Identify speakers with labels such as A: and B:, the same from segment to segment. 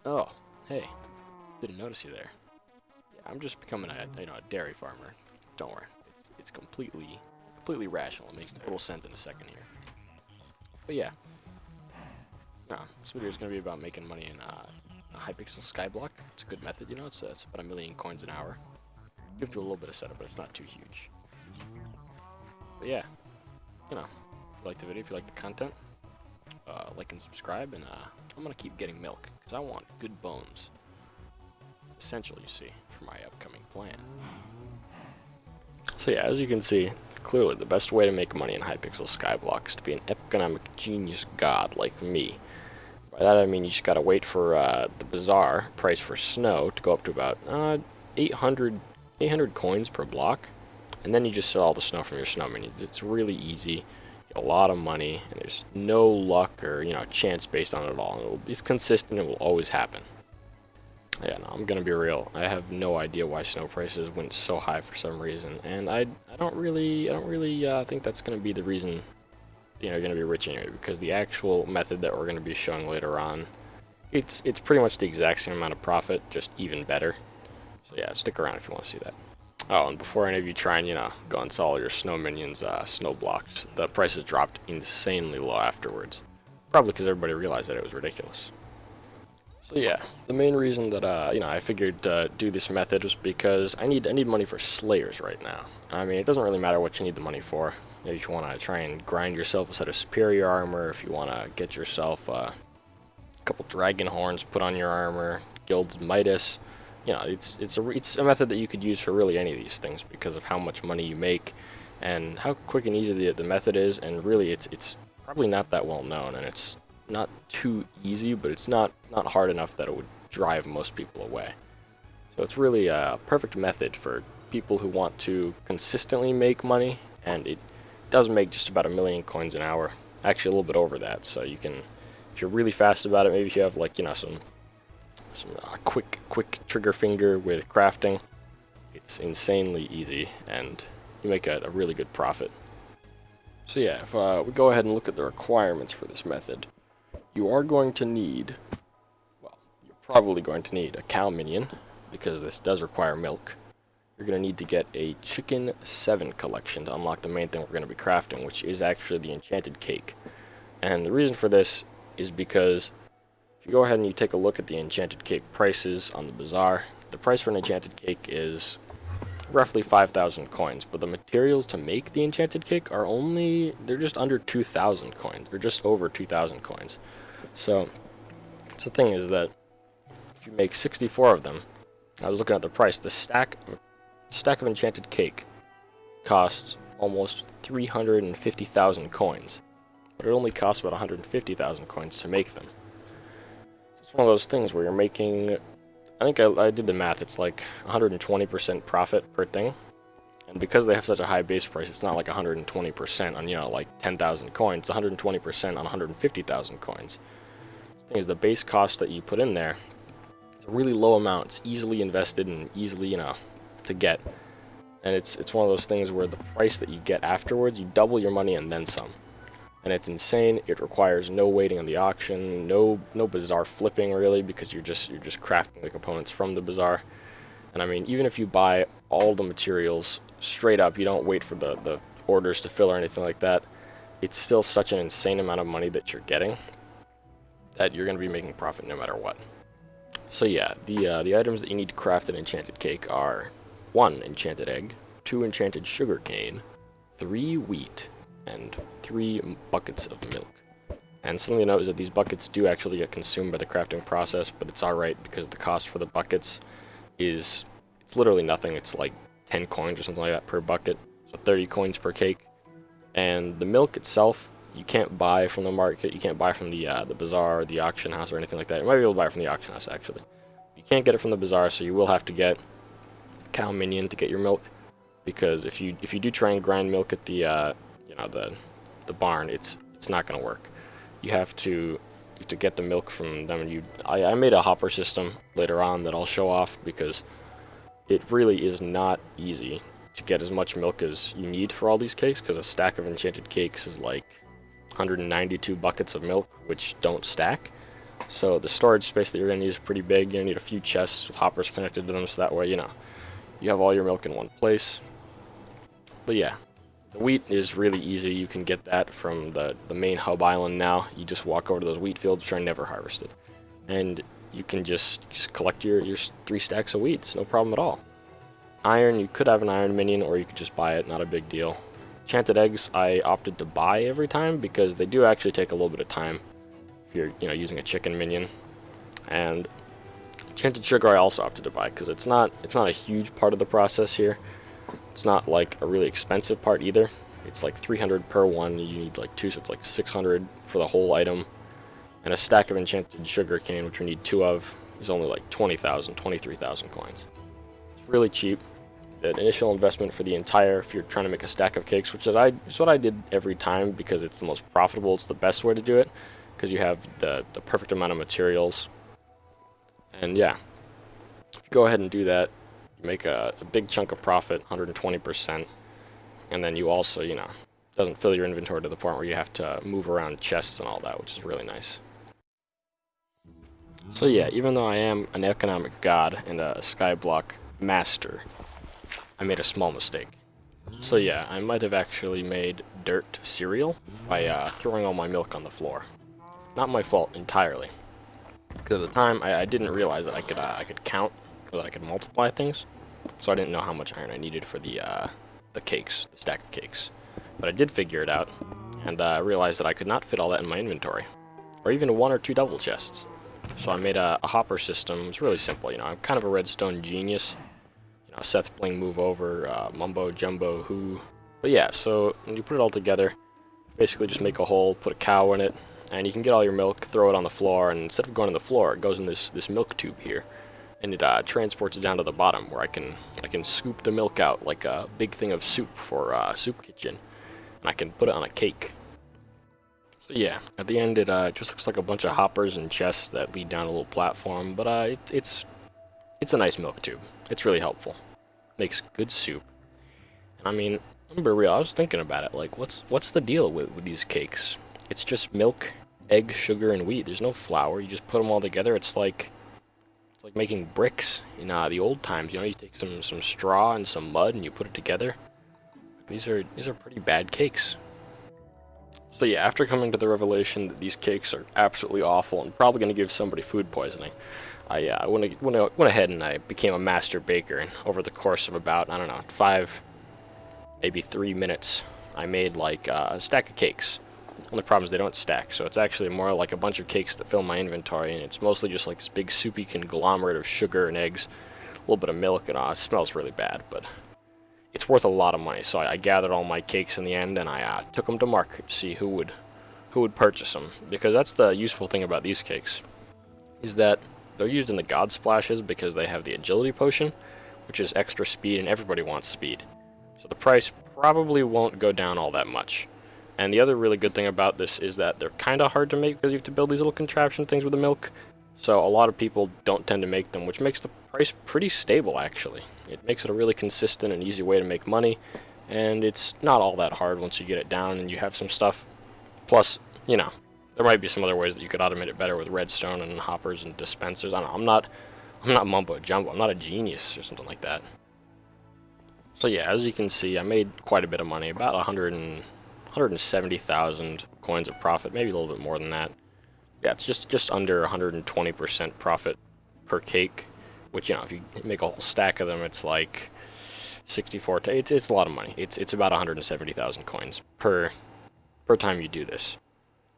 A: Oh, hey, didn't notice you there. Yeah, I'm just becoming a dairy farmer. Don't worry, it's completely rational. It makes total sense in a second here. But yeah, no, this video is gonna be about making money in a Hypixel Skyblock. It's a good method, you know. It's about 1,000,000 coins an hour. You have to do a little bit of setup, but it's not too huge. But yeah, you know, if you like the video, if you like the content, like and subscribe, and I'm gonna keep getting milk because I want good bones. It's essential, you see, for my upcoming plan. So yeah, as you can see, clearly the best way to make money in Hypixel Skyblock is to be an economic genius god like me. By that I mean you just gotta wait for the Bazaar price for snow to go up to about 800 coins per block, and then you just sell all the snow from your snow minions. It's really easy, get a lot of money, and there's no luck or chance based on it at all. It's consistent. It will always happen. Yeah, no, I'm gonna be real. I have no idea why snow prices went so high for some reason, and I don't really think that's gonna be the reason you're gonna be rich anyway. Because the actual method that we're gonna be showing later on, it's pretty much the exact same amount of profit, just even better. So yeah, stick around if you want to see that. Oh, and before any of you try and go and sell all your snow minions snow blocks, the prices dropped insanely low afterwards. Probably because everybody realized that it was ridiculous. So yeah, the main reason that I figured to do this method was because I need money for slayers right now. I mean, it doesn't really matter what you need the money for. Maybe if you want to try and grind yourself a set of superior armor, if you want to get yourself a couple dragon horns put on your armor, gilded Midas. It's a method that you could use for really any of these things because of how much money you make and how quick and easy the method is, and really it's probably not that well known, and it's not too easy, but it's not hard enough that it would drive most people away. So it's really a perfect method for people who want to consistently make money, and it does make just about 1,000,000 coins an hour, actually a little bit over that. So you can, if you're really fast about it, maybe if you have some quick trigger finger with crafting, it's insanely easy and you make a really good profit. So yeah, if we go ahead and look at the requirements for this method, you are going to need, well, you're probably going to need a cow minion because this does require milk. You're going to need to get a chicken 7 collection to unlock the main thing we're going to be crafting, which is actually the enchanted cake. And the reason for this is because if you go ahead and you take a look at the enchanted cake prices on the Bazaar, the price for an enchanted cake is roughly 5,000 coins, but the materials to make the enchanted cake are they're just under 2,000 coins. They're just over 2,000 coins. So the thing is that if you make 64 of them, I was looking at the price, the stack of enchanted cake costs almost 350,000 coins, but it only costs about 150,000 coins to make them. It's one of those things where you're making, I think I did the math, it's like 120% profit per thing, and because they have such a high base price, it's not like 120% on like 10,000 coins, it's 120% on 150,000 coins. The thing is, the base cost that you put in there is a really low amount. It's easily invested and easily to get, and it's one of those things where the price that you get afterwards, you double your money and then some. And it's insane. It requires no waiting on the auction, no Bazaar flipping really, because you're just crafting the components from the Bazaar. And I mean, even if you buy all the materials straight up, you don't wait for the orders to fill or anything like that, it's still such an insane amount of money that you're getting that you're going to be making profit no matter what. So yeah, the items that you need to craft an enchanted cake are 1 enchanted egg, 2 enchanted sugar cane, 3 wheat, and 3 buckets of milk. And something to note is that these buckets do actually get consumed by the crafting process, but it's alright because the cost for the buckets it's literally nothing. It's like 10 coins or something like that per bucket, so 30 coins per cake. And the milk itself, you can't buy from the market, you can't buy from the Bazaar or the auction house or anything like that. You might be able to buy it from the auction house actually. You can't get it from the Bazaar, so you will have to get a cow minion to get your milk, because if you do try and grind milk at the the barn, it's not going to work. You have to get the milk from them. I made a hopper system later on that I'll show off, because it really is not easy to get as much milk as you need for all these cakes, because a stack of enchanted cakes is like 192 buckets of milk, which don't stack. So the storage space that you're going to need is pretty big. You're going to need a few chests with hoppers connected to them, so that way, you have all your milk in one place. But yeah, the wheat is really easy. You can get that from the main hub island now. You just walk over to those wheat fields, which are never harvested. And you can just collect your 3 stacks of wheat. It's no problem at all. Iron, you could have an iron minion, or you could just buy it, not a big deal. Enchanted eggs, I opted to buy every time because they do actually take a little bit of time if you're using a chicken minion. And enchanted sugar I also opted to buy because it's not a huge part of the process here. It's not like a really expensive part either. It's like 300 per one. You need like 2, so it's like 600 for the whole item. And a stack of enchanted sugar cane, which we need 2 of, is only like 23,000 coins. It's really cheap. The initial investment for the entire, if you're trying to make a stack of cakes, which is what I did every time because it's the most profitable, it's the best way to do it, because you have the perfect amount of materials. And yeah, if you go ahead and do that, you make a big chunk of profit, 120%, and then you also, doesn't fill your inventory to the point where you have to move around chests and all that, which is really nice. So yeah, even though I am an economic god and a Skyblock master, I made a small mistake. So yeah, I might have actually made dirt cereal by throwing all my milk on the floor. Not my fault entirely, because at the time I didn't realize that I could count, or that I could multiply things, so I didn't know how much iron I needed for the cakes, the stack of cakes. But I did figure it out, and realized that I could not fit all that in my inventory, or even 1 or 2 double chests. So I made a hopper system. It's really simple, I'm kind of a redstone genius. Seth Bling move over, Mumbo Jumbo Who. But yeah, so when you put it all together, basically just make a hole, put a cow in it, and you can get all your milk, throw it on the floor, and instead of going to the floor, it goes in this milk tube here, and it transports it down to the bottom where I can scoop the milk out like a big thing of soup for soup kitchen, and I can put it on a cake. So yeah, at the end it just looks like a bunch of hoppers and chests that lead down a little platform, but it's a nice milk tube. It's really helpful. Makes good soup. And I mean, I'm being real, I was thinking about it, like what's the deal with these cakes? It's just milk, egg, sugar, and wheat. There's no flour. You just put them all together. It's like making bricks in the old times. You take some straw and some mud and you put it together. These are pretty bad cakes. So yeah, after coming to the revelation that these cakes are absolutely awful and probably going to give somebody food poisoning, I went ahead and I became a master baker, and over the course of about, 5, maybe 3 minutes, I made like a stack of cakes. Only problem is they don't stack, so it's actually more like a bunch of cakes that fill my inventory, and it's mostly just like this big soupy conglomerate of sugar and eggs, a little bit of milk, and it smells really bad, but it's worth a lot of money. So I gathered all my cakes in the end, and I took them to market to see who would purchase them, because that's the useful thing about these cakes, is that they're used in the God Splashes because they have the agility potion, which is extra speed, and everybody wants speed. So the price probably won't go down all that much. And the other really good thing about this is that they're kind of hard to make because you have to build these little contraption things with the milk. So a lot of people don't tend to make them, which makes the price pretty stable actually. It makes it a really consistent and easy way to make money, and it's not all that hard once you get it down and you have some stuff. Plus, there might be some other ways that you could automate it better with redstone and hoppers and dispensers. I don't know, I'm not mumbo jumbo, I'm not a genius or something like that. So yeah, as you can see, I made quite a bit of money, about 170,000 coins of profit, maybe a little bit more than that. Yeah, it's just under 120% profit per cake, which, if you make a whole stack of them, it's like 64, it's a lot of money. It's about 170,000 coins per time you do this.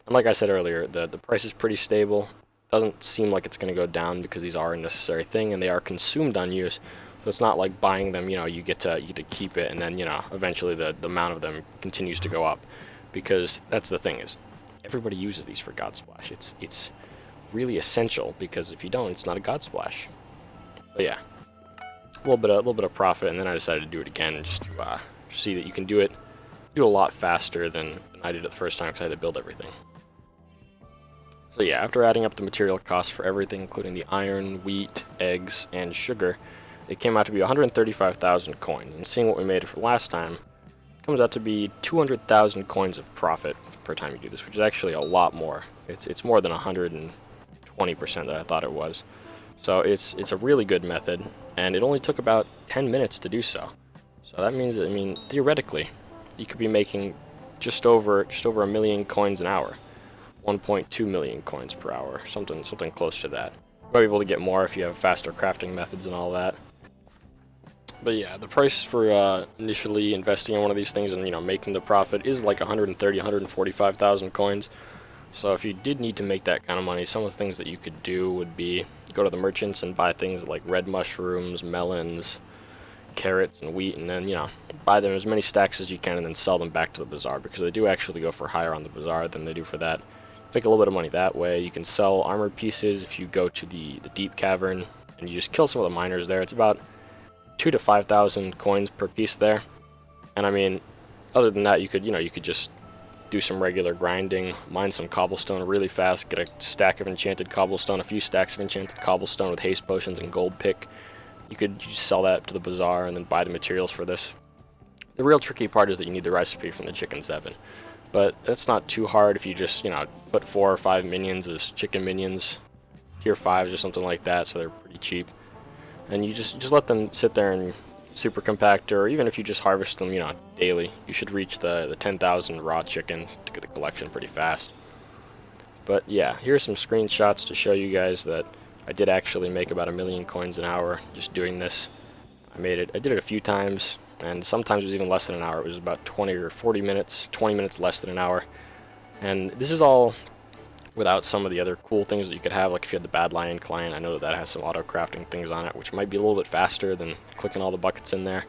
A: And like I said earlier, the price is pretty stable. Doesn't seem like it's going to go down because these are a necessary thing and they are consumed on use. So it's not like buying them, you get to keep it and then, eventually the amount of them continues to go up. Because that's the thing, is everybody uses these for God Splash. It's really essential, because if you don't, it's not a God Splash. But yeah, a little bit of profit, and then I decided to do it again just to see that you can do it a lot faster than I did it the first time, because I had to build everything. So yeah, after adding up the material costs for everything, including the iron, wheat, eggs, and sugar, it came out to be 135,000 coins. And seeing what we made for last time, it comes out to be 200,000 coins of profit per time you do this, which is actually a lot more. It's more than 120% that I thought it was. So it's a really good method, and it only took about 10 minutes to do so. So that means that, I mean, theoretically, you could be making just over a million coins an hour, 1.2 million coins per hour, something close to that. You might be able to get more if you have faster crafting methods and all that. But yeah, the price for initially investing in one of these things and, you know, making the profit is like 130, 145,000 coins. So if you did need to make that kind of money, some of the things that you could do would be go to the merchants and buy things like red mushrooms, melons, carrots, and wheat, and then, you know, buy them as many stacks as you can and then sell them back to the Bazaar, because they do actually go for higher on the Bazaar than they do for that. Make a little bit of money that way. You can sell armored pieces if you go to the deep cavern and you just kill some of the miners there. It's about 2,000 to 5,000 coins per piece there. And I mean, other than that, you could just do some regular grinding, mine some cobblestone really fast, get a stack of enchanted cobblestone, a few stacks of enchanted cobblestone with haste potions and gold pick. You could just sell that to the Bazaar and then buy the materials for this. The real tricky part is that you need the recipe from the Chicken 7. But that's not too hard if you just, you know, put 4 or 5 minions as chicken minions, tier 5s or something like that, so they're pretty cheap. And you just let them sit there and super compact, or even if you just harvest them, you know, daily, you should reach the 10,000 raw chicken to get the collection pretty fast. But yeah, here's some screenshots to show you guys that I did actually make about 1 million coins an hour just doing this. I did it a few times, and sometimes it was even less than an hour. It was about 20 or 40 minutes, 20 minutes less than an hour. And this is all without some of the other cool things that you could have, like if you had the Bad Lion client. I know that has some auto crafting things on it, which might be a little bit faster than clicking all the buckets in there.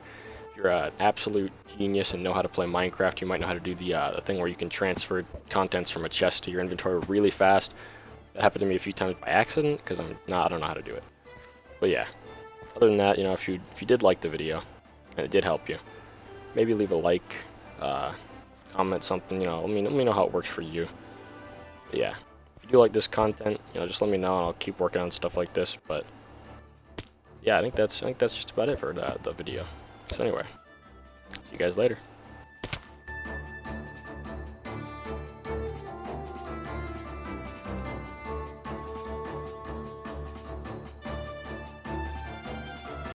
A: If you're an absolute genius and know how to play Minecraft, you might know how to do the thing where you can transfer contents from a chest to your inventory really fast. That happened to me a few times by accident, because I don't know how to do it. But yeah, other than that, you know, if you did like the video and it did help you, maybe leave a like, comment something, you know, let me know how it works for you. But yeah, if you do like this content, you know, just let me know and I'll keep working on stuff like this. But yeah, I think that's just about it for the video. So anyway, see you guys later.